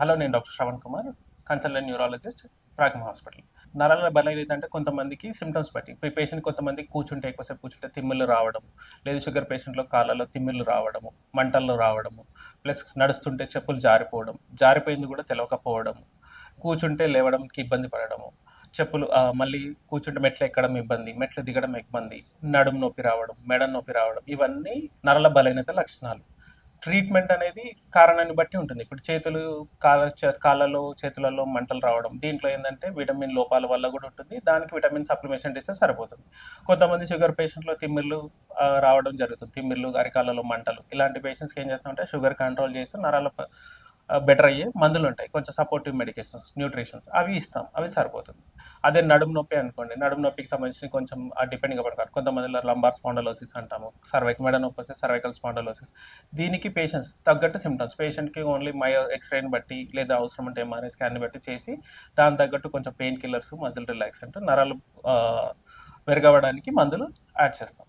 Hello, నేను doctor Sravan Kumar, consultant neurologist, Pragma hospital. నరాల బలహీనత అంటే కొంతమందికి సిమ్టమ్స్ బట్టి, ఇప్పుడు పేషెంట్ కొంతమందికి ఎక్కువసేపు కూర్చుంటే తిమ్మిళ్ళు రావడం, లేదు షుగర్ పేషెంట్లో కాళ్ళలో తిమ్మిళ్ళు రావడము, మంటల్లో రావడము, ప్లస్ నడుస్తుంటే చెప్పులు జారిపోవడం, జారిపోయింది కూడా తెలవకపోవడం, కూర్చుంటే లేవడానికి ఇబ్బంది పడడము, చెప్పులు మళ్ళీ కూర్చుంటే మెట్లు ఎక్కడం ఇబ్బంది, మెట్లు దిగడం ఇబ్బంది, నడుము నొప్పి రావడం, మెడ నొప్పి రావడం, ఇవన్నీ నరాల బలహీనత లక్షణాలు. ట్రీట్మెంట్ అనేది కారణాన్ని బట్టి ఉంటుంది. ఇప్పుడు కాళ్ళలో చేతులలో మంటలు రావడం, దీంట్లో ఏంటంటే విటమిన్ లోపాల వల్ల కూడా ఉంటుంది. దానికి విటమిన్ సప్లిమెంట్ ఇస్తే సరిపోతుంది. కొంతమంది షుగర్ పేషెంట్లో తిమ్మిర్లు రావడం జరుగుతుంది. తిమ్మిర్లు, అరికాళ్ళలో మంటలు, ఇలాంటి పేషెంట్స్కి ఏం చేస్తామంటే షుగర్ కంట్రోల్ చేస్తే నరాల బెటర్ అయ్యే మందులు ఉంటాయి, కొంచెం సపోర్టివ్ మెడికేషన్స్, న్యూట్రిషన్స్, అవి ఇస్తాం, అవి సరిపోతుంది. అదే నడుము నొప్పి అనుకోండి, నడుము నొప్పికి సంబంధించి కొంచెం డిపెండింగ్ పడతారు. కొంతమందిలో లంబార్ స్పాండలోసిస్ అంటాము, మెడ నొప్పి వస్తే సర్వైకల్ స్పాండలోసిస్. దీనికి పేషెంట్స్ తగ్గట్టు సిమ్టమ్స్, పేషెంట్కి ఓన్లీ ఎక్స్రేని బట్టి లేదా అవసరం అంటే ఎంఆర్ఐ స్కాన్ని బట్టి చేసి దాని తగ్గట్టు కొంచెం పెయిన్ కిల్లర్స్, మజిల్ రిలాక్సెంట్, నరాలు పెరగడానికి మందులు యాడ్ చేస్తాం.